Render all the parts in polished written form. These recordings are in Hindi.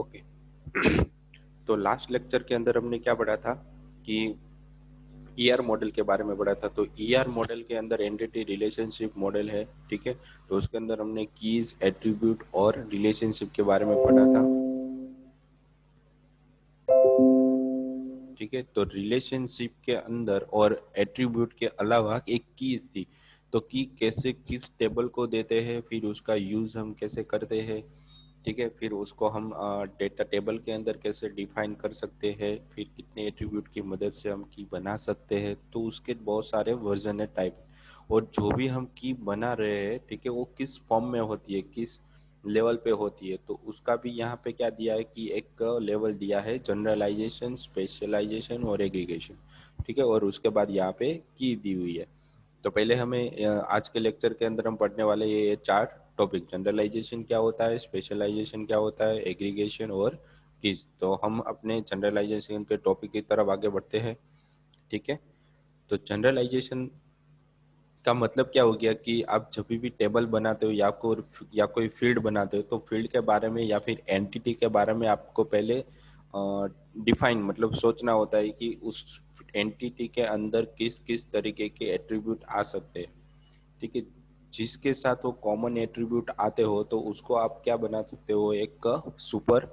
ओके। तो लास्ट लेक्चर के अंदर हमने क्या पढ़ा था कि ईआर मॉडल के बारे में पढ़ा था। तो ईआर मॉडल के अंदर एंटिटी रिलेशनशिप मॉडल है, ठीक है। तो उसके अंदर हमने कीज, एट्रीब्यूट और रिलेशनशिप के बारे में पढ़ा था, ठीक है। तो रिलेशनशिप के अंदर और एट्रीब्यूट के अलावा एक कीज थी। तो की कैसे किस टेबल को देते हैं, फिर उसका यूज हम कैसे करते हैं, ठीक है। फिर उसको हम डेटा टेबल के अंदर कैसे डिफाइन कर सकते हैं, फिर कितने एट्रीब्यूट की मदद से हम की बना सकते हैं। तो उसके बहुत सारे वर्जन है, टाइप। और जो भी हम की बना रहे हैं, ठीक है, वो किस फॉर्म में होती है, किस लेवल पे होती है। तो उसका भी यहाँ पे क्या दिया है कि एक लेवल दिया है, जनरलाइजेशन, स्पेशलाइजेशन और एग्रीगेशन, ठीक है। और उसके बाद यहाँ पे की दी हुई है। तो पहले हमें आज के लेक्चर के अंदर हम पढ़ने वाले ये चार टॉपिक, जनरलाइजेशन क्या होता है, स्पेशलाइजेशन क्या होता है, एग्रीगेशन और कीज। तो हम अपने जनरलाइजेशन के टॉपिक की तरफ आगे बढ़ते हैं, ठीक है। तो जनरलाइजेशन का मतलब क्या हो गया कि आप जब भी टेबल बनाते हो या कोई फील्ड बनाते हो, तो फील्ड के बारे में या फिर एंटिटी के बारे में आपको पहले डिफाइन मतलब सोचना होता है कि उस एंटिटी के अंदर किस किस तरीके के एट्रीब्यूट आ सकते हैं, ठीक है। जिसके साथ वो कॉमन एट्रीब्यूट आते हो तो उसको आप क्या बना सकते हो, एक सुपर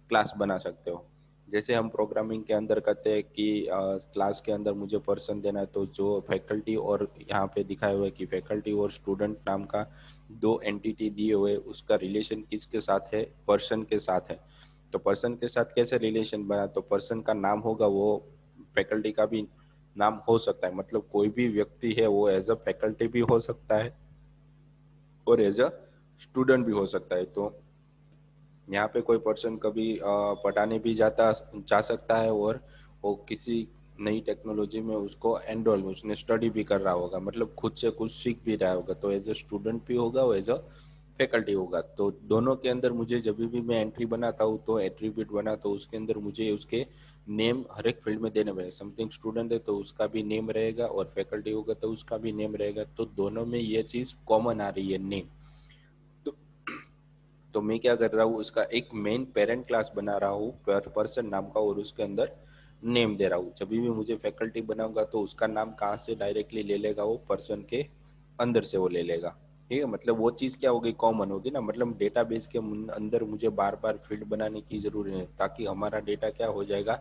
क्लास बना सकते हो। जैसे हम प्रोग्रामिंग के अंदर करते हैं कि क्लास के अंदर मुझे पर्सन देना है, तो जो फैकल्टी और यहाँ पे दिखाया हुआ है कि फैकल्टी और स्टूडेंट नाम का दो एंटिटी दिए हुए, उसका रिलेशन किसके साथ है, पर्सन के साथ है। तो पर्सन के साथ कैसे रिलेशन बना, तो पर्सन का नाम होगा वो फैकल्टी का भी नाम हो सकता है, मतलब कोई भी व्यक्ति है वो एज अ फैकल्टी भी हो सकता है और एज अ स्टूडेंट भी हो सकता है। तो यहाँ पे कोई पर्सन कभी पढ़ाने भी जा सकता है, और वो किसी नई टेक्नोलॉजी में उसको एनरोल, उसने स्टडी भी कर रहा होगा, मतलब खुद से कुछ सीख भी रहा होगा, तो एज अ स्टूडेंट भी होगा, वो एज अ फैकल्टी होगा। तो दोनों के अंदर मुझे जब भी मैं एंट्री बनाता हूँ तो एट्रीब्यूट बना, तो उसके अंदर मुझे उसके नेम हर एक फील्ड में देने पड़ेगा। समथिंग स्टूडेंट है तो उसका भी नेम रहेगा, और फैकल्टी होगा तो उसका भी नेम रहेगा। तो दोनों में ये चीज़ कॉमन आ रही है, नेम। तो मैं क्या कर रहा हूँ, उसका एक मेन पेरेंट क्लास बना रहा हूँ पर्सन नाम का, और उसके अंदर नेम दे रहा हूँ। जब भी मुझे फैकल्टी बनाऊंगा तो उसका नाम कहाँ से डायरेक्टली ले लेगा, वो पर्सन के अंदर से वो ले लेगा, ठीक है। मतलब वो चीज़ क्या होगी, कॉमन होगी ना। मतलब डेटाबेस के अंदर मुझे बार बार फील्ड बनाने की जरूरत है, ताकि हमारा डेटा क्या हो जाएगा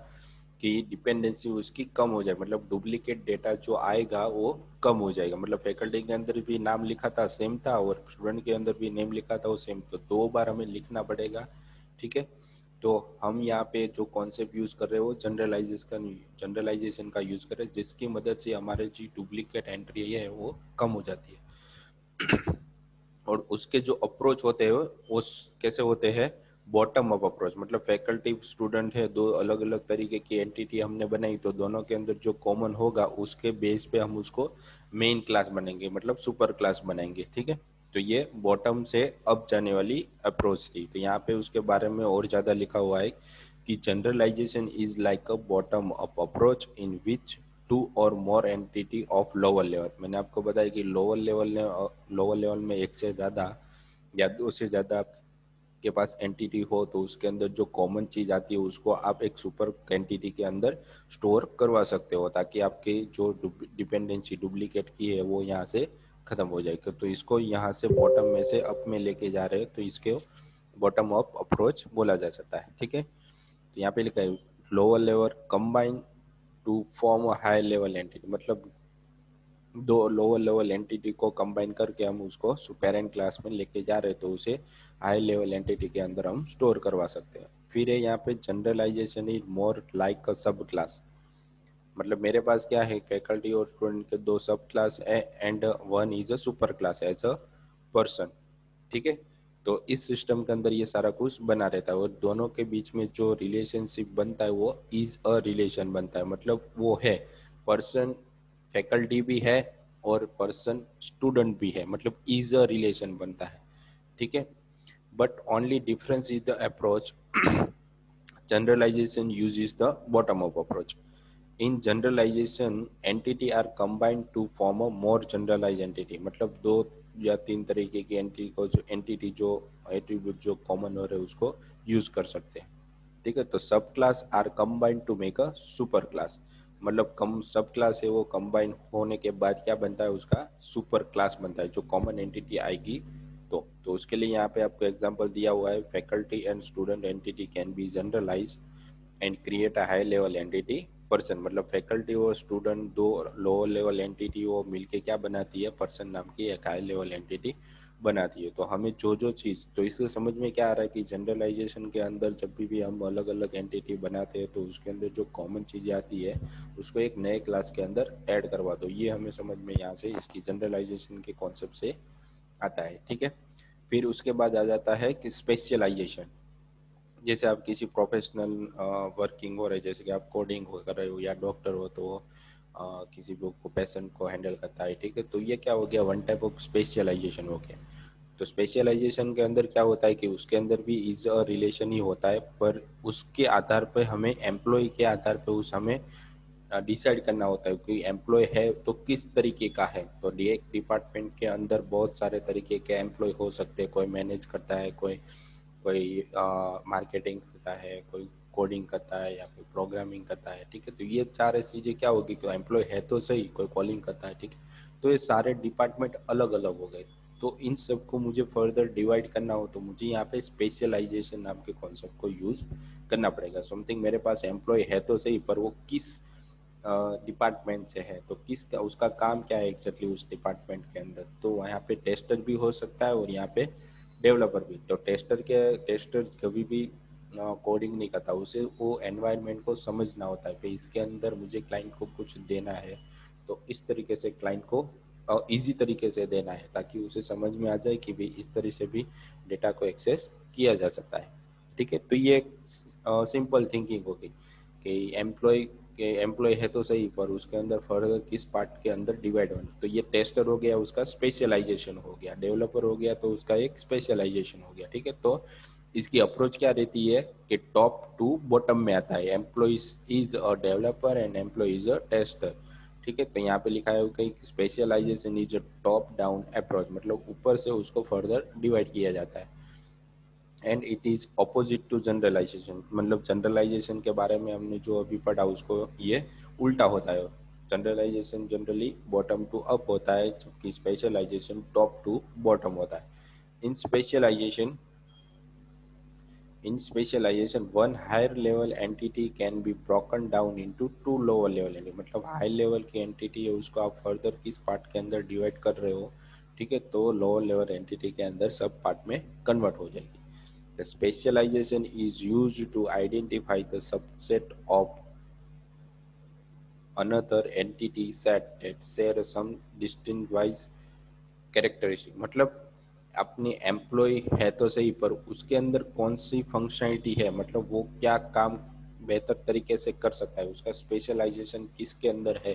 कि डिपेंडेंसी उसकी कम हो जाए, मतलब डुप्लीकेट डेटा जो आएगा वो कम हो जाएगा। मतलब फैकल्टी के अंदर भी नाम लिखा था सेम था, और स्टूडेंट के अंदर भी नेम लिखा था वो सेम, तो दो बार हमें लिखना पड़ेगा, ठीक है। तो हम यहाँ पे जो कॉन्सेप्ट यूज कर रहे हो जनरलाइजेशन का यूज कर रहे हैं, जिसकी मदद से हमारे जी डुप्लीकेट एंट्री है वो कम हो जाती है। और उसके जो अप्रोच होते हैं वो कैसे होते हैं, बॉटम अप अप्रोच। मतलब फैकल्टी स्टूडेंट है, दो अलग अलग तरीके की एंटिटी हमने बनाई, तो दोनों के अंदर जो कॉमन होगा उसके बेस पे हम उसको मेन क्लास बनेंगे, मतलब सुपर क्लास बनाएंगे, ठीक है। तो ये बॉटम से अप जाने वाली अप्रोच थी। तो यहाँ पे उसके बारे में और ज़्यादा लिखा हुआ है कि generalisation is like a bottom up approach in which two or more entity of lower level. मैंने आपको बताया कि लोअर लेवल में एक से ज़्यादा या दो से ज़्यादा आपके पास एंटिटी हो, तो उसके अंदर जो कॉमन चीज़ आती है उसको आप एक सुपर एंटिटी के अंदर स्टोर करवा सकते हो, ताकि आपके जो डिपेंडेंसी डुप्लीकेट की है वो यहाँ से ख़त्म हो जाएगी। तो इसको यहाँ से बॉटम में से अप में लेके जा रहे हैं, तो इसके बॉटम अप अप्रोच बोला जा सकता है, ठीक है। तो यहाँ पे लिखा है lower level combine to form high level entity, मतलब दो लोअर लेवल एंटिटी को कंबाइन करके हम उसको पेरेंट क्लास में लेके जा रहे हैं, तो उसे हाई लेवल एंटिटी के अंदर हम स्टोर करवा सकते हैं। फिर है यहाँ पे generalisation is more like a sub class. मतलब मेरे पास क्या है, फैकल्टी और स्टूडेंट के दो सब क्लास है, and one is a super class as a person, ठीक है। तो इस सिस्टम के अंदर ये सारा कुछ बना रहता है, और दोनों के बीच में जो रिलेशनशिप बनता है वो इज अ रिलेशन बनता है। मतलब वो है पर्सन फैकल्टी भी है और पर्सन स्टूडेंट भी है, मतलब इज अ रिलेशन बनता है, ठीक है। But only difference is the approach. Generalization uses the bottom-up approach. In generalization, entity are combined to form a more generalized entity. मतलब दो या तीन तरीके की एंटिटी जो एट्रीब्यूट जो कॉमन हो रहे हैं उसको यूज कर सकते हैं, ठीक है। तो sub class are combined to make a super class, मतलब कम सब क्लास है वो कंबाइन होने के बाद क्या बनता है, उसका सुपर क्लास बनता है जो कॉमन एंटिटी आएगी। तो उसके लिए यहाँ पे आपको एग्जांपल दिया हुआ है, faculty and student entity can be generalise and create a high level entity person, मतलब फैकल्टी और स्टूडेंट दो लोअर लेवल एंटिटी वो मिलके क्या बनाती है, पर्सन नाम की एक हाई लेवल एंटिटी बनाती है। तो हमें जो जो चीज़, तो इससे समझ में क्या आ रहा है कि जनरलाइजेशन के अंदर जब भी हम अलग अलग एंटिटी बनाते हैं तो उसके अंदर जो कॉमन चीज़ें आती है उसको एक नए क्लास के अंदर ऐड करवा दो। ये हमें समझ में यहाँ से इसकी जनरलाइजेशन के कॉन्सेप्ट से आता है। ठीक है। फिर उसके बाद आ जाता है कि स्पेशलाइजेशन। जैसे आप किसी प्रोफेशनल वर्किंग हो रहे, जैसे कि आप कोडिंग हो कर रहे हो या डॉक्टर हो, तो किसी को पेशेंट को हैंडल करता है। ठीक है। तो ये क्या हो गया, वन टाइप ऑफ स्पेशलाइजेशन हो गया। तो स्पेशलाइजेशन के अंदर क्या होता है कि उसके अंदर भी इज अ रिलेशन ही होता है, पर उसके आधार पर हमें एम्प्लॉय के आधार पर उस हमें डिसाइड करना होता है कि एम्प्लॉय है तो किस तरीके का है। तो एक डिपार्टमेंट के अंदर बहुत सारे तरीके के एम्प्लॉय हो सकते हैं, कोई मैनेज करता है, कोई कोई मार्केटिंग करता है, कोई कोडिंग करता है या कोई प्रोग्रामिंग करता है। ठीक है। तो ये चार चीज़ें क्या होगी कि एम्प्लॉय है तो सही, कोई कॉलिंग करता है। ठीक है। तो ये सारे डिपार्टमेंट अलग अलग हो गए। तो इन सबको मुझे फर्दर डिवाइड करना हो तो मुझे यहाँ पे स्पेशलाइजेशन नाम के कॉन्सेप्ट को यूज करना पड़ेगा। समथिंग मेरे पास एम्प्लॉय है तो सही, पर वो किस डिपार्टमेंट से है, तो किसका उसका काम क्या है एग्जैक्टली उस डिपार्टमेंट के अंदर। तो यहाँ पे टेस्टर भी हो सकता है और यहाँ पे डेवलपर भी। तो टेस्टर कभी भी कोडिंग नहीं करता, उसे वो एनवायरनमेंट को समझना होता है कि इसके अंदर मुझे क्लाइंट को कुछ देना है, तो इस तरीके से क्लाइंट को इजी तरीके से देना है ताकि उसे समझ में आ जाए कि भाई इस तरह से भी डेटा को एक्सेस किया जा सकता है। ठीक है। तो ये एक सिंपल थिंकिंग होगी कि एम्प्लॉय है तो सही, पर उसके अंदर फर्दर किस पार्ट के अंदर डिवाइड होना। तो ये टेस्टर हो गया, उसका स्पेशलाइजेशन हो गया। डेवलपर हो गया तो उसका एक स्पेशलाइजेशन हो गया। ठीक है। तो इसकी अप्रोच क्या रहती है कि टॉप टू बॉटम में आता है, employees is a developer and employee is a tester. ठीक है। तो यहाँ पे लिखा है कि specialisation is a top down approach, मतलब ऊपर से उसको फर्दर डिवाइड किया जाता है। And it is opposite to generalisation, मतलब जनरलाइजेशन के बारे में हमने जो अभी पढ़ा उसको ये उल्टा होता है। Generalisation generally bottom to up होता है, जबकि स्पेशलाइजेशन टॉप टू बॉटम होता है। In specialisation In specialization, one higher level entity can be broken down into two lower level entity, मतलब हाई लेवल की एंटिटी है उसको आप फर्दर किस पार्ट के अंदर डिवाइड कर रहे हो। ठीक है। तो लोअर लेवल एंटिटी के अंदर सब पार्ट में कन्वर्ट हो जाएगी। The specialization is used to identify the subset of another entity set that share some distinct characteristic, मतलब अपनी एम्प्लॉय है तो सही, पर उसके अंदर कौन सी फंक्शनैलिटी है, मतलब वो क्या काम बेहतर तरीके से कर सकता है, उसका स्पेशलाइजेशन किसके अंदर है।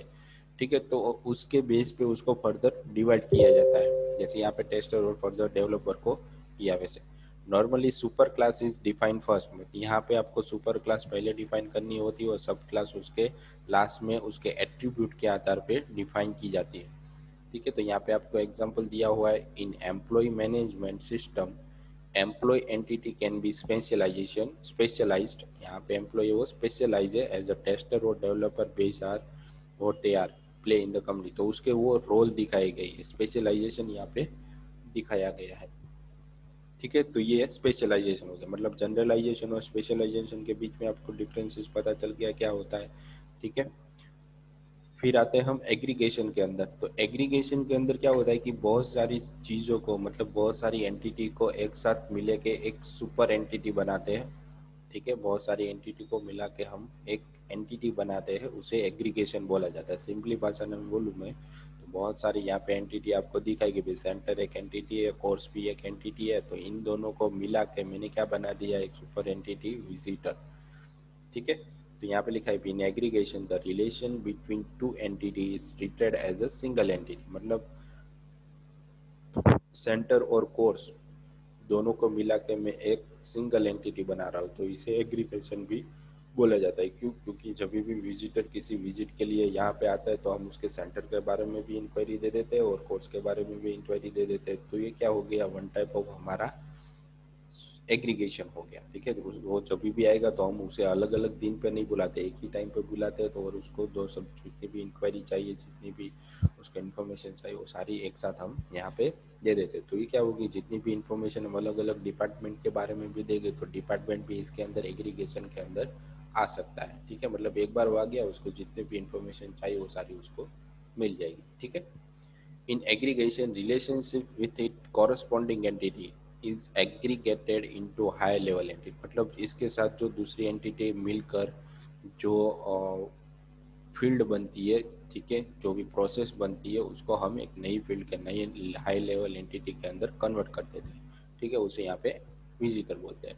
ठीक है। तो उसके बेस पे उसको फर्दर डिवाइड किया जाता है, जैसे यहाँ पे टेस्टर और फर्दर डेवलपर को किया वैसे। Normally super class is defined first, यहाँ पे आपको सुपर क्लास पहले डिफाइन करनी होती है और सब क्लास उसके लास्ट में उसके एट्रीब्यूट के आधार पे डिफाइन की जाती है। ठीक है। तो यहाँ पे आपको एग्जांपल दिया हुआ है, in employee management system employee entity can be specialized. यहाँ पे एम्प्लॉय वो स्पेशलाइज है एज अ टेस्टर और डेवलपर बेस आर और they are play in the company, तो उसके वो रोल दिखाई गई है, स्पेशलाइजेशन यहाँ पे दिखाया गया है। ठीक है। तो ये स्पेशलाइजेशन हो गया, मतलब जनरलाइजेशन और स्पेशलाइजेशन के बीच में आपको डिफरेंसेस पता चल गया क्या होता है। ठीक है। फिर आते हैं हम एग्रीगेशन के अंदर। तो एग्रीगेशन के अंदर क्या होता है कि बहुत सारी चीज़ों को, मतलब बहुत सारी एंटिटी को एक साथ मिले के एक सुपर एंटिटी बनाते हैं। ठीक है। बहुत सारी एंटिटी को मिला के हम एक एंटिटी बनाते हैं, उसे एग्रीगेशन बोला जाता है। सिंपली भाषा में बोलूँ मैं तो बहुत सारी यहाँ पे एंटिटी आपको दिखाएगी, भाई सेंटर एक एंटिटी है, कोर्स भी एक एंटिटी है, तो इन दोनों को मिला के मैंने क्या बना दिया, एक सुपर एंटिटी विजिटर। ठीक है। तो यहाँ पे लिखा है in aggregation the relation between two entity is treated as a single entity, मतलब सेंटर और कोर्स दोनों को मिला के मैं एक सिंगल एंटिटी बना रहा हूँ, तो इसे एग्रीगेशन भी बोला जाता है। क्यों? क्योंकि जब भी विजिटर किसी विजिट के लिए यहाँ पे आता है तो हम उसके सेंटर के बारे में भी इंक्वायरी दे देते हैं और कोर्स के बारे में भी इंक्वायरी दे देते हैं। तो ये क्या हो गया, वन टाइप ऑफ हमारा एग्रीगेशन हो गया, ठीक है। तो वो जब भी आएगा तो हम उसे अलग अलग दिन पे नहीं बुलाते, एक ही टाइम पे बुलाते हैं। तो और उसको दो सब जितनी भी इंक्वायरी चाहिए, जितनी भी उसको इन्फॉर्मेशन चाहिए, वो सारी एक साथ हम यहाँ पे दे देते। तो ये क्या होगी, जितनी भी इंफॉर्मेशन हम अलग अलग डिपार्टमेंट के बारे में भी देंगे तो डिपार्टमेंट भी इसके अंदर एग्रीगेशन के अंदर आ सकता है, ठीक है। मतलब एक बार वो आ गया, उसको जितने भी इंफॉर्मेशन चाहिए वो सारी उसको मिल जाएगी, ठीक है। In aggregation, relationship with its corresponding entity is aggregated into high level entity। मतलब इसके साथ जो दूसरी एंटिटी मिलकर जो फील्ड बनती है, ठीक है, जो भी प्रोसेस बनती है उसको हम एक नई फील्ड के नई हाई लेवल एंटिटी के अंदर कन्वर्ट कर देते हैं, ठीक है। उसे यहाँ पे विजिटर बोलते हैं,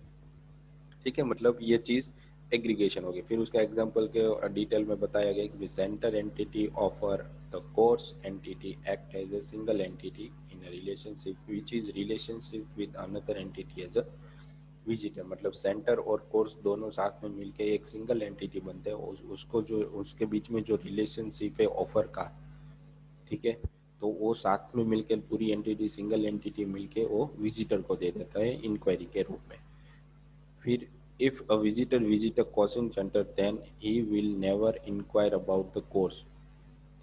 ठीक है। मतलब ये चीज़ एग्रीगेशन होगी। फिर उसका एग्जांपल के डिटेल में बताया गया कि centre entity offer the course entity act as a single entity in relationship which is relationship with another entity as a visitor. मतलब सेंटर और कोर्स दोनों साथ में मिलके एक सिंगल एंटिटी बनते हैं। उसको जो उसके बीच में जो रिलेशनशिप है ऑफर का, ठीक है, तो वो साथ में मिलकर पूरी एंटिटी सिंगल एंटिटी मिलके वो विजिटर को दे देता है इंक्वायरी के रूप में। फिर if a visitor visit a coaching centre then he will never inquire about the course,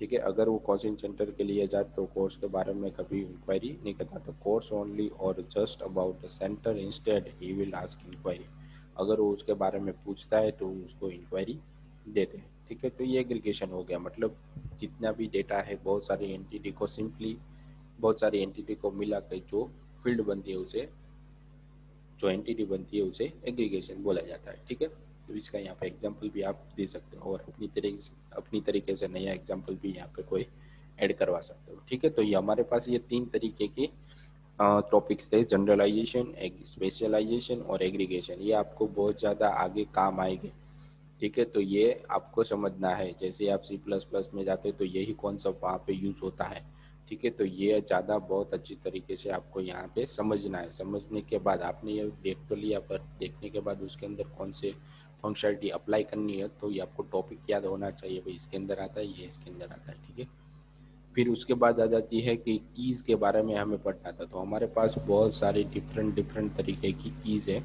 ठीक है। अगर वो कोचिंग सेंटर के लिए जाए तो कोर्स के बारे में कभी इंक्वायरी नहीं करता, तो कोर्स ओनली और just about the centre instead ही विल आस्क इंक्वायरी। अगर वो उसके बारे में पूछता है तो उसको इंक्वायरी देते हैं, ठीक है। तो ये एग्रीगेशन हो गया। मतलब जितना भी डेटा है बहुत सारी एंटिटी को सिंपली, बहुत सारी एंटिटी को मिला के जो फील्ड बनती है उसे, जो एंटिटी बनती है उसे एग्रीगेशन बोला जाता है, ठीक है। तो इसका यहाँ पे एग्जांपल भी आप दे सकते हो और अपनी तरीके से नया एग्जांपल भी यहाँ पे कोई ऐड करवा सकते हो, ठीक है। तो ये हमारे पास ये तीन तरीके के टॉपिक्स थे, जनरलाइजेशन, स्पेशलाइजेशन और एग्रीगेशन। ये आपको बहुत ज़्यादा आगे काम आएंगे, ठीक है। तो ये आपको समझना है, जैसे आप C++ में जाते हैं तो यही कॉन्सेप्ट वहाँ पे यूज होता है, ठीक है। तो ये ज़्यादा बहुत अच्छी तरीके से आपको यहाँ पे समझना है। समझने के बाद आपने ये देख तो लिया, पर देखने के बाद उसके अंदर कौन से फंक्शनलिटी अप्लाई करनी है तो ये आपको टॉपिक याद होना चाहिए, भाई इसके अंदर आता है, ये इसके अंदर आता है, ठीक है। फिर उसके बाद आ जाती है कि कीज़ के बारे में हमें पढ़ना था। तो हमारे पास बहुत सारी डिफरेंट डिफरेंट तरीके की कीज़ है।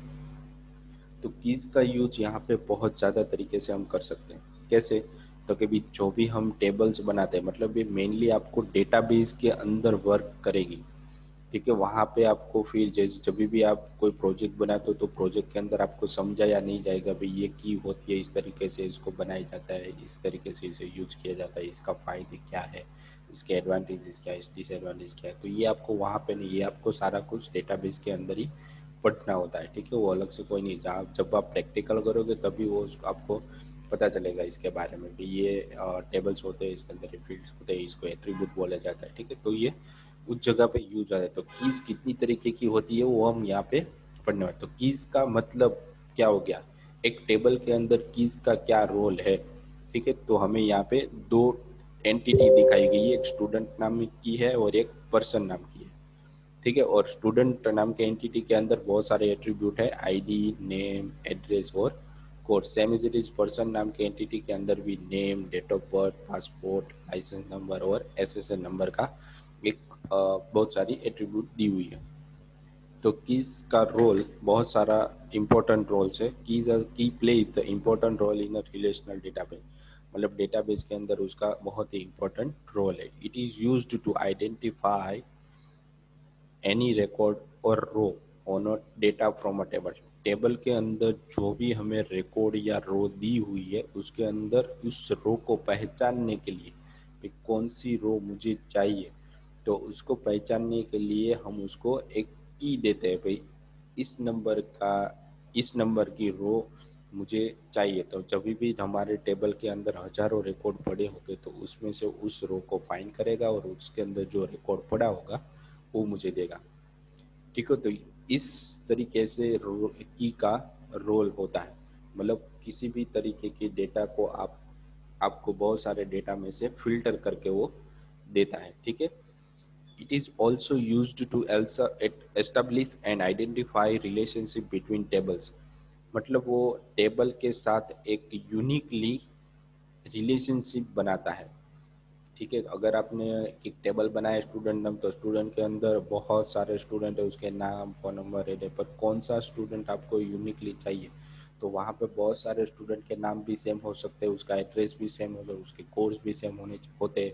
तो कीज का यूज यहाँ पे बहुत ज़्यादा तरीके से हम कर सकते हैं। कैसे, तो कभी जो भी हम टेबल्स बनाते हैं, मतलब ये मेनली आपको डेटाबेस के अंदर वर्क करेगी, ठीक है। वहाँ पे आपको फिर जैसे जब भी आप कोई प्रोजेक्ट बनाते हो तो प्रोजेक्ट के अंदर आपको समझाया नहीं जाएगा भाई ये की होती है, इस तरीके से इसको बनाया जाता है, इस तरीके से इसे यूज किया जाता है, इसका फायदे क्या है, इसके एडवांटेजेस क्या है, डिसएडवांटेज क्या है। तो ये आपको वहाँ पे नहीं, ये आपको सारा कुछ डेटाबेस के अंदर ही पढ़ना होता है, ठीक है। वो अलग से कोई नहीं, जहाँ जब आप प्रैक्टिकल करोगे तभी वो आपको पता चलेगा इसके बारे में भी। ये टेबल्स होते हैं, इसके अंदर फील्ड्स होते हैं, इसको एट्रीब्यूट बोला जाता है, ठीक है। तो ये उस जगह पे यूज होता है। तो कीज कितनी तरीके की होती है वो हम यहाँ पे पढ़ने वाले। तो कीज का मतलब क्या हो गया, एक टेबल के अंदर कीज का क्या रोल है, ठीक है। तो हमें यहाँ पे दो एंटिटी दिखाई गई है, एक स्टूडेंट नाम की है और एक पर्सन नाम की है, ठीक है। और स्टूडेंट नाम के एंटिटी के अंदर बहुत सारे एट्रीब्यूट है, आईडी, नेम, एड्रेस और code. Same as it is person नाम के एंटिटी के अंदर भी name, date of birth, passport, licence number और एसएसएन नंबर का एक बहुत सारी एट्रीब्यूट दी हुई है। तो कीज का रोल बहुत सारा इंपॉर्टेंट रोल्स है। Key plays the important role in a relational database. मतलब डेटाबेस के अंदर उसका बहुत ही इंपॉर्टेंट रोल है। It is used to identify any record और row on a data from a table. Table के अंदर जो भी हमें रिकॉर्ड या रो दी हुई है उसके अंदर उस रो को पहचानने के लिए कि कौन सी रो मुझे चाहिए, तो उसको पहचानने के लिए हम उसको एक की देते हैं, भाई इस नंबर का, इस नंबर की रो मुझे चाहिए। तो जब भी हमारे टेबल के अंदर हजारों रिकॉर्ड पड़े होंगे तो उसमें से उस रो को फाइंड करेगा और उसके अंदर जो रिकॉर्ड पड़ा होगा वो मुझे देगा, ठीक है। तो इस तरीके से की का रोल होता है। मतलब किसी भी तरीके के डेटा को आपको बहुत सारे डेटा में से फिल्टर करके वो देता है, ठीक है। It is also used to establish and identify relationship between tables. मतलब वो टेबल के साथ एक यूनिकली रिलेशनशिप बनाता है, ठीक है। अगर आपने एक टेबल बनाया स्टूडेंट नाम, तो स्टूडेंट के अंदर बहुत सारे स्टूडेंट है, उसके नाम, फोन नंबर है, पर कौन सा स्टूडेंट आपको यूनिकली चाहिए, तो वहाँ पे बहुत सारे स्टूडेंट के नाम भी सेम हो सकते हैं, उसका एड्रेस भी सेम होगा, उसके कोर्स भी सेम होते हैं।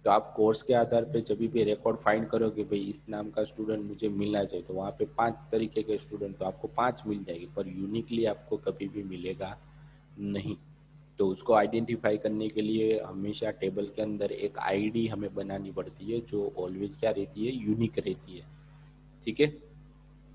तो आप कोर्स के आधार पे जब भी रिकॉर्ड फाइंड करोगे भाई इस नाम का स्टूडेंट मुझे मिलना चाहिए, तो वहाँ पे 5 तरीके के स्टूडेंट, तो आपको 5 मिल जाएगी, पर यूनिकली आपको कभी भी मिलेगा नहीं। तो उसको आइडेंटिफाई करने के लिए हमेशा टेबल के अंदर एक आईडी हमें बनानी पड़ती है, जो ऑलवेज क्या रहती है, यूनिक रहती है। ठीक है।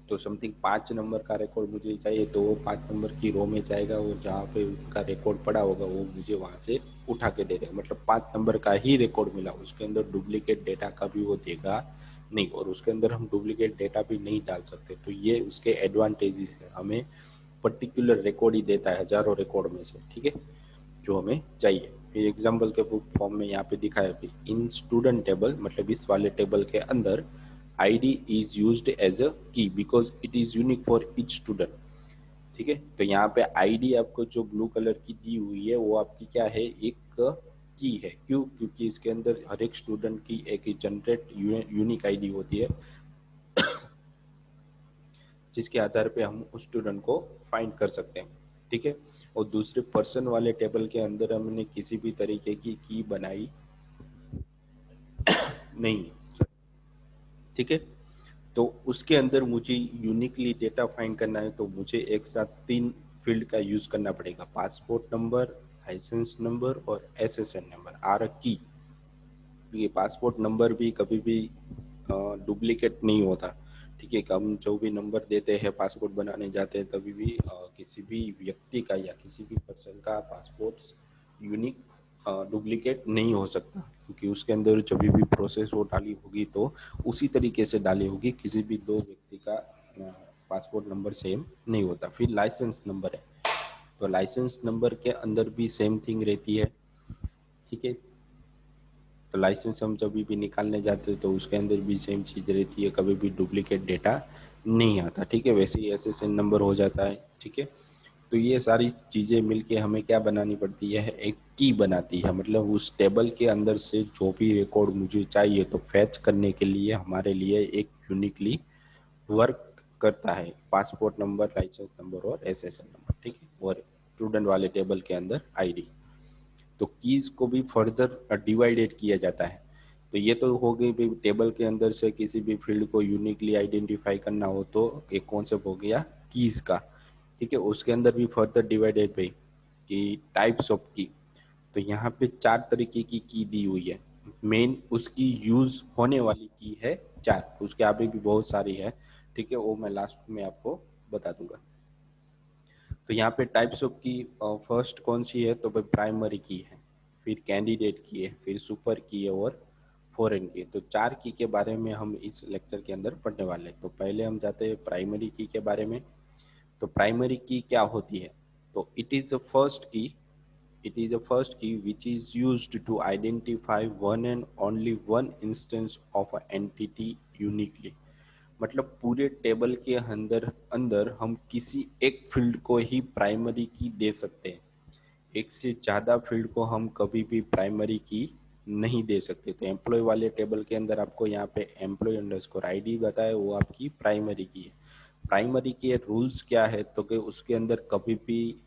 तो समथिंग 5 नंबर का रिकॉर्ड मुझे चाहिए, तो वो 5 नंबर की रो में जाएगा, और जहाँ पे उनका रिकॉर्ड पड़ा होगा वो मुझे वहाँ से उठा के दे देगा। मतलब 5 नंबर का ही रिकॉर्ड मिला, उसके अंदर डुप्लीकेट डेटा का भी वो देगा नहीं, और उसके अंदर हम डुप्लीकेट डेटा भी नहीं डाल सकते। तो ये उसके एडवांटेजेस है, हमें पर्टिकुलर रिकॉर्ड ही देता है हजारों रिकॉर्ड में से। ठीक है, जो हमें चाहिए। फिर एग्जाम्पल के फॉर्म में यहाँ पे दिखाया भी, इन स्टूडेंट टेबल, मतलब इस वाले टेबल के अंदर id is used as a key because it is unique for each student। ठीक है, तो यहाँ पे id आपको जो ब्लू कलर की दी हुई है वो आपकी क्या है, एक की है। क्यों? क्योंकि इसके अंदर हर एक स्टूडेंट की एक जनरेट यूनिक आईडी होती है, जिसके आधार पे हम उस स्टूडेंट को फाइंड कर सकते हैं। ठीक है, और दूसरे पर्सन वाले टेबल के अंदर हमने किसी भी तरीके की बनाई नहीं। ठीक है, तो उसके अंदर मुझे यूनिकली डेटा फाइंड करना है, तो मुझे एक साथ 3 फील्ड का यूज करना पड़ेगा, पासपोर्ट नंबर, लाइसेंस नंबर और एसएसएन नंबर आर की। ये पासपोर्ट नंबर भी कभी भी डुप्लीकेट नहीं होता। ठीक है, हम जो भी नंबर देते हैं पासपोर्ट बनाने जाते हैं, तभी भी किसी भी व्यक्ति का या किसी भी पर्सन का पासपोर्ट यूनिक डुप्लीकेट नहीं हो सकता, क्योंकि उसके अंदर जब भी प्रोसेस वो डाली होगी तो उसी तरीके से डाली होगी, किसी भी दो व्यक्ति का पासपोर्ट नंबर सेम नहीं होता। फिर लाइसेंस नंबर है, तो लाइसेंस नंबर के अंदर भी सेम थिंग रहती है। ठीक है, तो लाइसेंस हम जब भी निकालने जाते हैं तो उसके अंदर भी सेम चीज़ रहती है, कभी भी डुप्लीकेट डेटा नहीं आता। ठीक है, वैसे ही एसएसएन नंबर हो जाता है। ठीक है, तो ये सारी चीज़ें मिलके हमें क्या बनानी पड़ती है, एक की बनाती है। मतलब उस टेबल के अंदर से जो भी रिकॉर्ड मुझे चाहिए, तो फैच करने के लिए हमारे लिए एक यूनिकली वर्क करता है पासपोर्ट नंबर, लाइसेंस नंबर और एसएसएन नंबर। ठीक है, और स्टूडेंट वाले टेबल के अंदर आईडी। तो कीज को भी फर्दर डिवाइडेड किया जाता है। तो ये तो हो गई भाई, टेबल के अंदर से किसी भी फील्ड को यूनिकली आइडेंटिफाई करना हो तो एक कॉन्सेप्ट हो गया कीज का। ठीक है, उसके अंदर भी फर्दर डिवाइडेड भाई कि टाइप्स ऑफ की। तो यहाँ पे 4 तरीके की दी हुई है। मेन उसकी यूज होने वाली की है 4, उसके आगे भी बहुत सारी है। ठीक है, वो मैं लास्ट में आपको बता दूंगा। तो यहाँ पे टाइप्स ऑफ की फर्स्ट कौन सी है, तो भाई प्राइमरी की है, फिर कैंडिडेट की है, फिर सुपर की है और फॉरेन की है। तो 4 की के बारे में हम इस लेक्चर के अंदर पढ़ने वाले हैं। तो पहले हम जाते हैं प्राइमरी की के बारे में। तो प्राइमरी की क्या होती है, तो it is a first key which is used to identify one and only one instance of an entity uniquely। मतलब पूरे टेबल के अंदर अंदर हम किसी एक फील्ड को ही प्राइमरी की दे सकते हैं, एक से ज़्यादा फील्ड को हम कभी भी प्राइमरी की नहीं दे सकते। तो एम्प्लॉय वाले टेबल के अंदर आपको यहाँ पे एम्प्लॉय अंडरस्कोर आईडी बताए, वो आपकी प्राइमरी की है। प्राइमरी के रूल्स क्या है, तो कि उसके अंदर कभी भी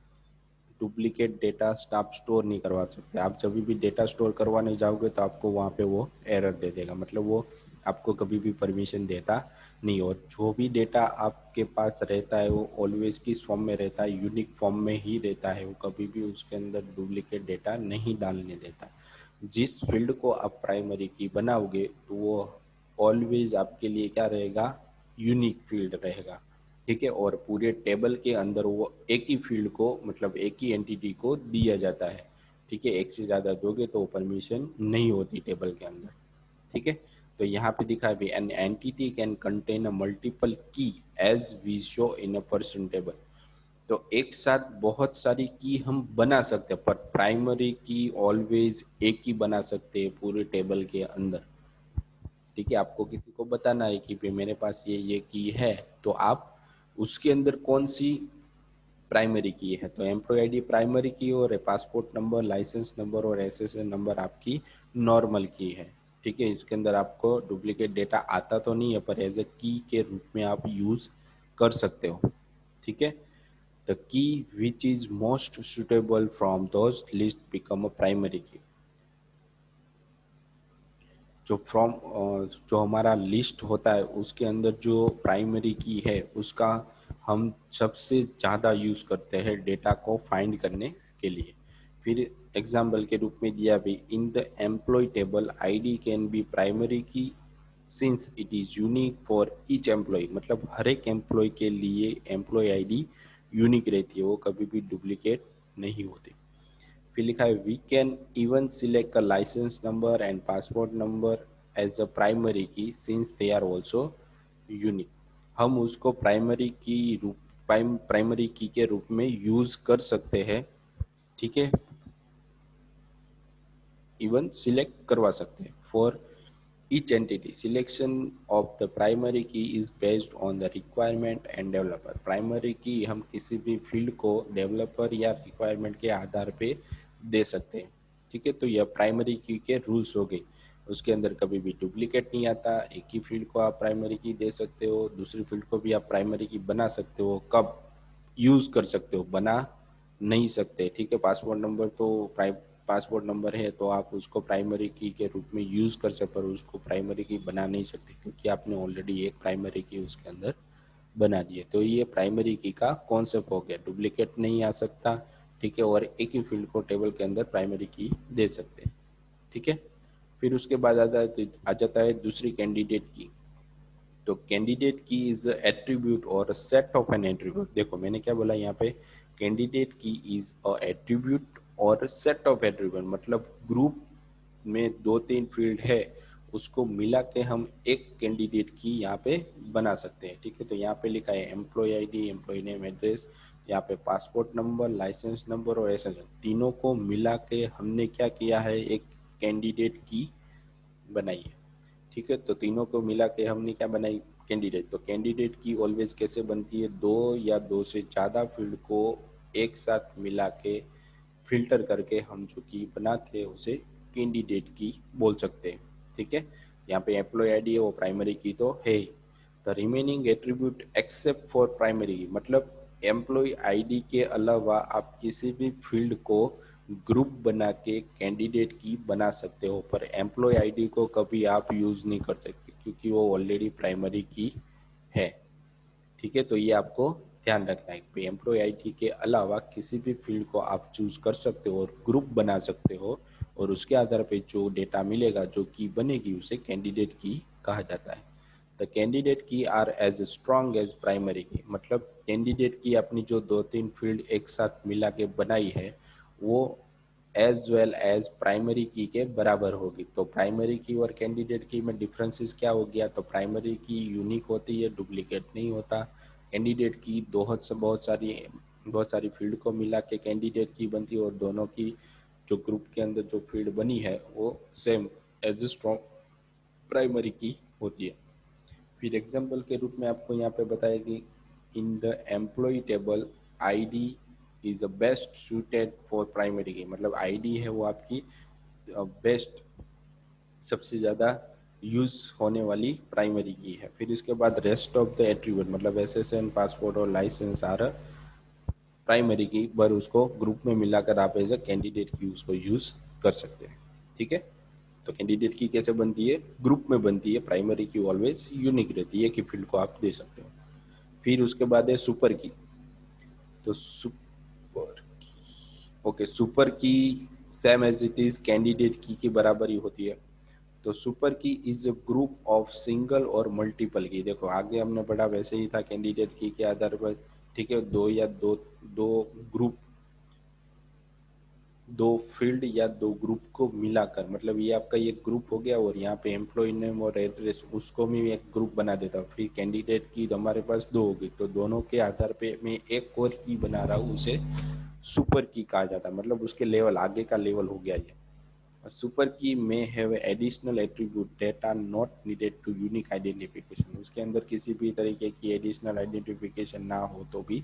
डुप्लीकेट डेटा आप स्टोर नहीं करवा सकते। आप जब भी डेटा स्टोर करवाने जाओगे तो आपको वहाँ पे वो एरर दे देगा, मतलब वो आपको कभी भी परमिशन देता नहीं। और जो भी डेटा आपके पास रहता है वो ऑलवेज किस फॉर्म में रहता है, यूनिक फॉर्म में ही रहता है। वो कभी भी उसके अंदर डुप्लीकेट डेटा नहीं डालने देता। जिस फील्ड को आप प्राइमरी की बनाओगे तो वो ऑलवेज आपके लिए क्या रहेगा, यूनिक फील्ड रहेगा। ठीक है, और पूरे टेबल के अंदर वो एक ही फील्ड को, मतलब एक ही एंटिटी को दिया जाता है। ठीक है, एक से ज़्यादा दोगे तो परमिशन नहीं होती टेबल के अंदर। ठीक है, तो यहाँ पे दिखा है an entity can contain a multiple key as we show in a person table. तो एक साथ बहुत सारी की हम बना सकते हैं, पर प्राइमरी की ऑलवेज एक ही बना सकते हैं पूरे टेबल के अंदर। ठीक है, आपको किसी को बताना है कि भाई मेरे पास ये की है, तो आप उसके अंदर कौन सी प्राइमरी की है, तो एम्प्लॉय आईडी प्राइमरी की और पासपोर्ट नंबर, लाइसेंस नंबर और एसएसएन नंबर आपकी नॉर्मल की है। ठीक है, इसके अंदर आपको डुप्लीकेट डेटा आता तो नहीं है, पर एज ए की के रूप में आप यूज कर सकते हो। ठीक है, the key which is most suitable from those list become a primary की। जो फ्रॉम जो हमारा लिस्ट होता है उसके अंदर जो प्राइमरी की है उसका हम सबसे ज़्यादा यूज़ करते हैं डेटा को फाइंड करने के लिए। फिर एग्जाम्पल के रूप में दिया भी, in the employ table ID can be primary key since it is unique for each employee, मतलब हर एक एम्प्लॉय के लिए एम्प्लॉय आईडी यूनिक रहती है, वो कभी भी डुप्लीकेट नहीं होती। फिर लिखा है we can even select a license number and passport number as a primary key since they are also unique. हम उसको प्राइमरी की के रूप में यूज कर सकते हैं। ठीक है, इवन सिलेक्ट करवा सकते हैं। For each entity selection of the primary key is based on the requirement and developer। Primary की हम किसी भी फील्ड को डेवलपर या रिक्वायरमेंट के आधार पे दे सकते हैं। ठीक है, तो यह प्राइमरी की के रूल्स हो गए। उसके अंदर कभी भी डुप्लीकेट नहीं आता। एक ही फील्ड को आप प्राइमरी की दे सकते हो, दूसरी फील्ड को भी आप प्राइमरी की बना सकते हो। कब यूज कर सकते हो, बना नहीं सकते। ठीक है, पासपोर्ट नंबर तो पासपोर्ट नंबर है तो आप उसको प्राइमरी की के रूप में यूज कर सकते, पर उसको प्राइमरी की बना नहीं सकते क्योंकि आपने ऑलरेडी एक प्राइमरी की उसके अंदर बना दी है। तो ये प्राइमरी की का कॉन्सेप्ट हो गया, डुप्लीकेट नहीं आ सकता। ठीक है, और एक ही फील्ड को टेबल के अंदर प्राइमरी की दे सकते हैं। ठीक है, फिर उसके बाद आ जाता है दूसरी कैंडिडेट की। तो कैंडिडेट की इज एट्रीब्यूट और सेट ऑफ एन एट्रीब्यूट। देखो मैंने क्या बोला यहाँ पे, कैंडिडेट की इज अ एट्रीब्यूट और सेट ऑफ एट्रीब्यूट, मतलब ग्रुप में दो तीन फील्ड है उसको मिला के हम एक कैंडिडेट की यहाँ पे बना सकते हैं। ठीक है, तो यहाँ पे लिखा है employee ID, employee name, address, यहाँ पे पासपोर्ट नंबर, लाइसेंस नंबर और ऐसा तीनों को मिला के हमने क्या किया है, एक कैंडिडेट की बनाई है। ठीक है, तो तीनों को मिला के हमने क्या बनाई, कैंडिडेट। तो कैंडिडेट की ऑलवेज कैसे बनती है, दो या दो से ज़्यादा फील्ड को एक साथ मिला के फिल्टर करके हम जो की बनाते हैं उसे कैंडिडेट की बोल सकते हैं। ठीक है, यहाँ पे एम्प्लॉय आईडी है वो प्राइमरी की तो है ही। The remaining attribute except for primary key, मतलब एम्प्लॉय आईडी के अलावा आप किसी भी फील्ड को ग्रुप बना के कैंडिडेट की बना सकते हो, पर एम्प्लॉय आईडी को कभी आप यूज नहीं कर सकते क्योंकि वो ऑलरेडी प्राइमरी की है। ठीक है, तो ये आपको ध्यान रखना है कि एम्प्लॉय आईडी के अलावा किसी भी फील्ड को आप चूज कर सकते हो और ग्रुप बना सकते हो, और उसके आधार पे जो डेटा मिलेगा, जो की बनेगी, उसे कैंडिडेट की कहा जाता है। The candidate key are as strong as primary key, मतलब कैंडिडेट की अपनी जो दो तीन फील्ड एक साथ मिला के बनाई है वो एज वेल एज प्राइमरी की के बराबर होगी। तो प्राइमरी की और कैंडिडेट की में डिफरेंसेस क्या हो गया, तो प्राइमरी की यूनिक होती है, डुप्लीकेट नहीं होता। कैंडिडेट की बहुत सारी फील्ड को मिला के कैंडिडेट की बनती है, और दोनों की जो ग्रुप के अंदर जो फील्ड बनी है वो सेम एज स्ट्रॉन्ग प्राइमरी की होती है। फिर एग्जाम्पल के रूप में आपको यहाँ पे बताया कि in the employ table ID is a best suited for primary key, मतलब आईडी है वो आपकी बेस्ट, सबसे ज़्यादा यूज होने वाली प्राइमरी की है। फिर इसके बाद रेस्ट ऑफ द एट्रीब्यूट, मतलब एसएसएन, पासपोर्ट और लाइसेंस आर प्राइमरी की, पर उसको ग्रुप में मिलाकर आप एज अ कैंडिडेट की उसको यूज कर सकते हैं। ठीक है, तो कैंडिडेट की कैसे बनती है, ग्रुप में बनती है। प्राइमरी की ऑलवेज यूनिक रहती है कि फील्ड को आप दे सकते हो। फिर उसके बाद है सुपर की। तो super key, okay, super key same as it is candidate key बराबर ही होती है। तो super key is a group of single और मल्टीपल की। देखो आगे हमने पढ़ा वैसे ही था, कैंडिडेट की के आधार पर। ठीक है, दो या दो दो ग्रुप, दो फील्ड या दो ग्रुप को मिलाकर, मतलब ये आपका एक ग्रुप हो गया, और यहाँ पे एम्प्लॉय नेम और एड्रेस उसको भी एक ग्रुप बना देता हूँ। फिर कैंडिडेट की तो हमारे पास दो होगी, तो दोनों के आधार पे मैं एक और की बना रहा हूँ, उसे सुपर की कहा जाता है, मतलब उसके लेवल आगे का लेवल हो गया ये। सुपर की में have additional attribute that are not needed to unique identification. उसके अंदर किसी भी तरीके की एडिशनल आइडेंटिफिकेशन ना हो तो भी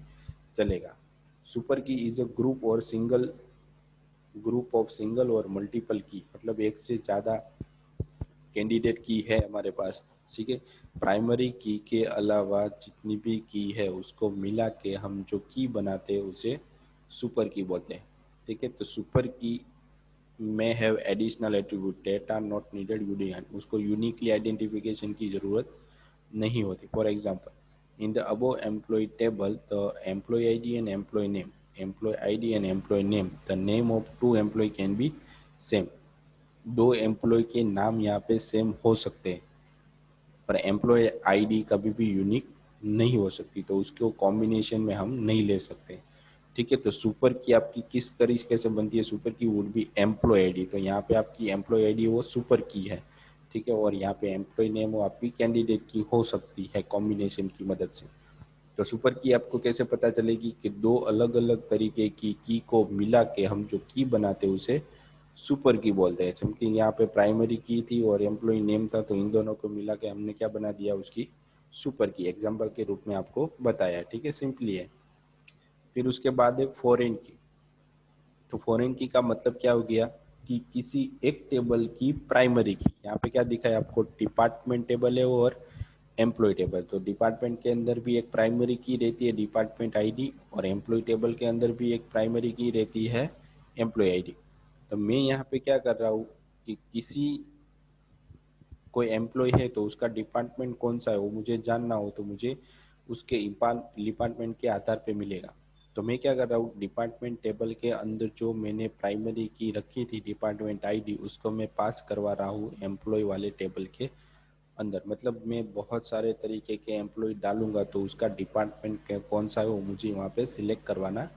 चलेगा। Super key is a group of single और मल्टीपल की, मतलब एक से ज़्यादा कैंडिडेट की है हमारे पास, ठीक है। प्राइमरी की के अलावा जितनी भी की है उसको मिला के हम जो की बनाते हैं उसे सुपर की बोलते हैं, ठीक है। तो सुपर की में have additional attribute that are not needed union, उसको यूनिकली आइडेंटिफिकेशन की जरूरत नहीं होती। For example in the above employ table the employ ID and employ ID and employ name, the name of two employ can be same. दो एम्प्लॉय के नाम यहाँ पे सेम हो सकते हैं, पर एम्प्लॉय आईडी कभी भी यूनिक नहीं हो सकती, तो उसको कॉम्बिनेशन में हम नहीं ले सकते, ठीक है। तो सुपर की आपकी किस तरीके से बनती है, सुपर की वुड बी एम्प्लॉय आईडी, तो यहाँ पे आपकी एम्प्लॉय आईडी वो सुपर की है, ठीक है। और यहाँ पे एम्प्लॉय नेम वो आपकी कैंडिडेट की हो सकती है कॉम्बिनेशन की मदद से। तो सुपर की आपको कैसे पता चलेगी कि दो अलग अलग तरीके की को मिला के हम जो की बनाते हैं उसे सुपर की बोलते हैं। क्योंकि यहाँ पे प्राइमरी की थी और एम्प्लॉय नेम था, तो इन दोनों को मिला के हमने क्या बना दिया, उसकी सुपर की, एग्जाम्पल के रूप में आपको बताया, ठीक है, सिंपली है। फिर उसके बाद है फॉरेन की। तो फॉरेन की का मतलब क्या हो गया कि किसी एक टेबल की प्राइमरी की, यहाँ पे क्या दिखा है आपको, डिपार्टमेंट टेबल है और एम्प्लॉय टेबल। तो डिपार्टमेंट के अंदर भी एक प्राइमरी की रहती है डिपार्टमेंट आईडी, और एम्प्लॉय टेबल के अंदर भी एक प्राइमरी की रहती है एम्प्लॉय आईडी। तो मैं यहाँ पे क्या कर रहा हूँ कि किसी कोई एम्प्लॉय है तो उसका डिपार्टमेंट कौन सा है वो मुझे जानना हो, तो मुझे उसके डिपार्टमेंट के आधार पे मिलेगा। तो मैं क्या कर रहा हूँ, डिपार्टमेंट टेबल के अंदर जो मैंने प्राइमरी की रखी थी डिपार्टमेंट आईडी, उसको मैं पास करवा रहा हूँ एम्प्लॉय वाले टेबल के अंदर। मतलब मैं बहुत सारे तरीके के एम्प्लॉय डालूंगा तो उसका डिपार्टमेंट कौन सा है वो मुझे वहाँ पे सिलेक्ट करवाना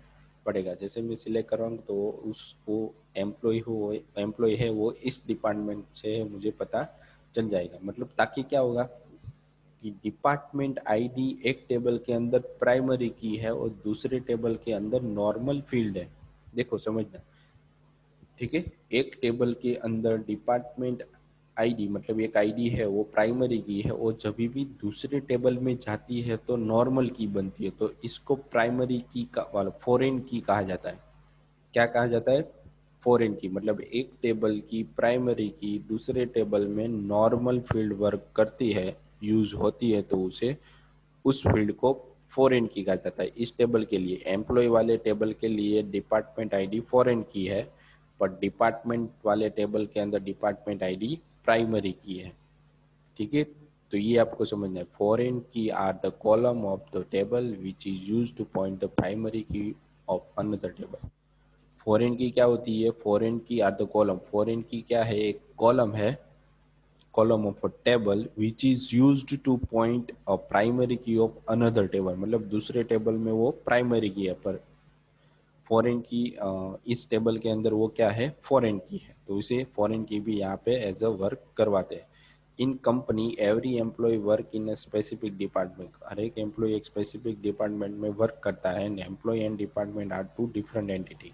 पड़ेगा। जैसे मैं सिलेक्ट कराऊंगा तो उस वो एम्प्लॉय है वो इस डिपार्टमेंट से मुझे पता चल जाएगा। मतलब ताकि क्या होगा कि डिपार्टमेंट आईडी एक टेबल के अंदर प्राइमरी की है और दूसरे टेबल के अंदर नॉर्मल फील्ड है। देखो समझना, ठीक है। एक टेबल के अंदर डिपार्टमेंट आईडी मतलब एक आईडी है वो प्राइमरी की है, और जब भी दूसरे टेबल में जाती है तो नॉर्मल की बनती है, तो इसको प्राइमरी की का वाला फॉरेन की कहा जाता है। क्या कहा जाता है, फॉरेन की। मतलब एक टेबल की प्राइमरी की दूसरे टेबल में नॉर्मल फील्ड वर्क करती है, यूज होती है, तो उसे उस फील्ड को फॉरेन की कहा जाता है। इस टेबल के लिए, एम्प्लॉय वाले टेबल के लिए डिपार्टमेंट आईडी फॉरेन की है, पर डिपार्टमेंट वाले टेबल के अंदर डिपार्टमेंट आईडी प्राइमरी की है, ठीक है। तो ये आपको समझना है, foreign key are the column of the table which is use to point the primary key of another table. Foreign key क्या होती है, foreign key are the column, foreign key क्या है, एक कॉलम है, column of a table which is used to point a primary key of another table। मतलब दूसरे टेबल में वो प्राइमरी की है, पर फॉरेन की इस टेबल के अंदर वो क्या है, फॉरेन की है, तो इसे फॉरेन की भी यहाँ पे एज अ वर्क करवाते हैं। In company every employee work in a specific department, हर एक एम्प्लॉय एक स्पेसिफिक डिपार्टमेंट में वर्क करता है। And employee and department are two different entity,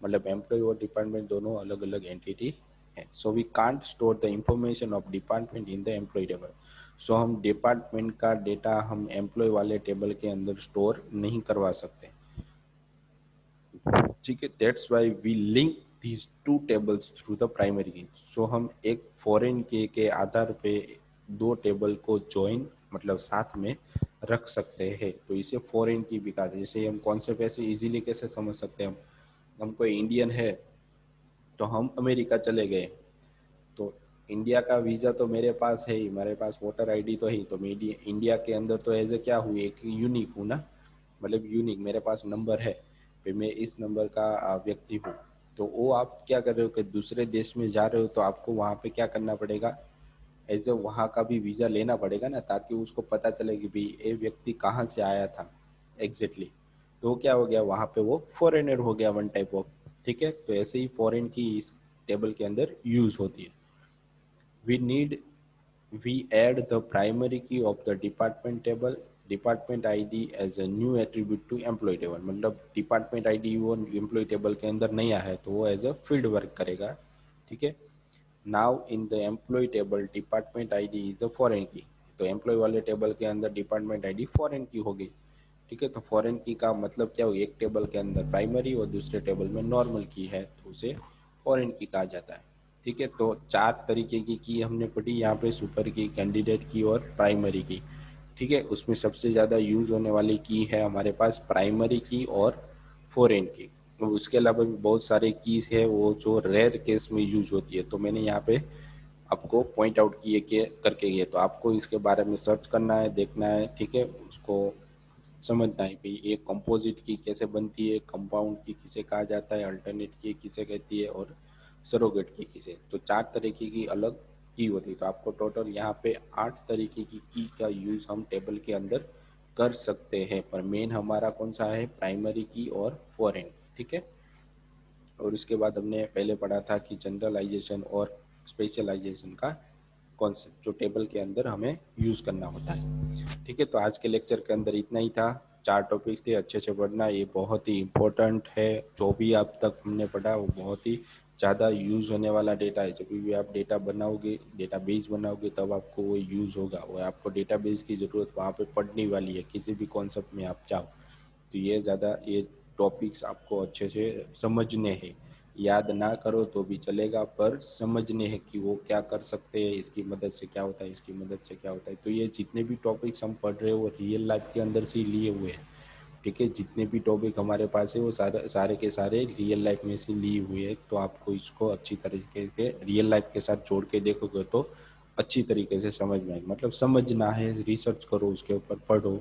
मतलब एम्प्लॉय और डिपार्टमेंट दोनों अलग अलग एंटिटी है। So we can't store the information of department in the employ table. सो हम डिपार्टमेंट का डेटा हम एम्प्लॉय वाले टेबल के अंदर स्टोर नहीं करवा सकते, ठीक है। That's why we link these two tables through the primary key. So हम एक फॉरेन के आधार पे दो टेबल को ज्वाइन मतलब साथ में रख सकते हैं, तो इसे फॉरेन की भी कहा जाता है। जैसे हम कॉन्सेप्ट ऐसे इजीली कैसे समझ सकते हैं, हम कोई इंडियन है तो हम अमेरिका चले गए, तो इंडिया का वीज़ा तो मेरे पास है ही, मेरे पास वोटर आईडी तो है, तो मैं इंडिया के अंदर तो एज ए क्या हुई, एक यूनिक हूँ ना, मतलब यूनिक मेरे पास नंबर है, फिर मैं इस नंबर का व्यक्ति हूँ। तो वो आप क्या कर रहे हो कि दूसरे देश में जा रहे हो तो आपको वहाँ पे क्या करना पड़ेगा, एज ए वहाँ का भी वीज़ा लेना पड़ेगा ना, ताकि उसको पता चले कि भाई ये व्यक्ति कहाँ से आया था एग्जैक्टली। तो क्या हो गया, वहाँ पे वो फॉरेनर हो गया वन टाइप ऑफ, ठीक है। तो ऐसे ही फॉरेन की इस टेबल के अंदर यूज होती है। we need we add the primary key of the department table department id as a new attribute to employee table। मतलब डिपार्टमेंट आईडी वो एम्प्लॉय टेबल के अंदर नहीं आया है तो वो एज अ फील्ड वर्क करेगा, ठीक है। Now in the employ table department ID is the foreign key, तो एम्प्लॉय वाले टेबल के अंदर डिपार्टमेंट आईडी फॉरेन की होगी, ठीक है। तो फॉरेन की का मतलब क्या हो, एक टेबल के अंदर प्राइमरी और दूसरे टेबल में नॉर्मल की है तो उसे फॉरेन की कहा जाता है। ठीक है। तो चार तरीके की हमने पढ़ी यहाँ पे, सुपर की, कैंडिडेट की और प्राइमरी की। ठीक है। उसमें सबसे ज़्यादा यूज होने वाली की है हमारे पास प्राइमरी की और फॉरेन की। तो उसके अलावा भी बहुत सारे कीज है वो जो रेयर केस में यूज होती है, तो मैंने यहाँ पे आपको पॉइंट आउट किए के करके ये, तो आपको इसके बारे में सर्च करना है, देखना है। ठीक है। उसको समझना है कि एक कंपोजिट की कैसे बनती है, कंपाउंड की किसे कहा जाता है, अल्टरनेट की किसे कहती है और सरोगेट की किसे। तो चार तरीके की अलग की होती है। तो आपको टोटल यहाँ पे 8 तरीके की का यूज हम टेबल के अंदर कर सकते हैं, पर मेन हमारा कौन सा है, प्राइमरी की और फॉरेन। ठीक है। और उसके बाद हमने पहले पढ़ा था कि जनरलाइजेशन और स्पेशलाइजेशन का कॉन्सेप्ट जो टेबल के अंदर हमें यूज करना होता है। ठीक है। तो आज के लेक्चर के अंदर इतना ही था। चार टॉपिक्स थे, अच्छे से पढ़ना, ये बहुत ही इम्पोर्टेंट है। जो भी अब तक हमने पढ़ा वो बहुत ही ज़्यादा यूज होने वाला डेटा है। जब भी आप डेटा बनाओगे, डेटाबेस बनाओगे, तब आपको वो यूज होगा और आपको डेटाबेस की ज़रूरत वहाँ पे पड़ने वाली है किसी भी कॉन्सेप्ट में आप चाहो तो। ये टॉपिक्स आपको अच्छे से समझने हैं। याद ना करो तो भी चलेगा, पर समझने हैं कि वो क्या कर सकते हैं, इसकी मदद से क्या होता है, इसकी मदद से क्या होता है। तो ये जितने भी टॉपिक्स हम पढ़ रहे हैं वो रियल लाइफ के अंदर से ही लिए हुए हैं। ठीक है। जितने भी टॉपिक हमारे पास है वो सारे सारे के सारे रियल लाइफ में से लिए हुए हैं। तो आपको इसको अच्छी तरीके से रियल लाइफ के साथ जोड़ के देखोगे तो अच्छी तरीके से समझ में आएगा। मतलब समझना है, रिसर्च करो, उसके ऊपर पढ़ो।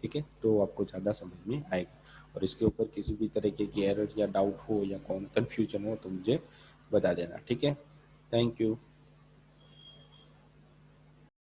ठीक है। तो आपको ज़्यादा समझ में आएगा। और इसके ऊपर किसी भी तरीके की एरर या डाउट हो या कौन कन्फ्यूजन हो तो मुझे बता देना। ठीक है। Thank you.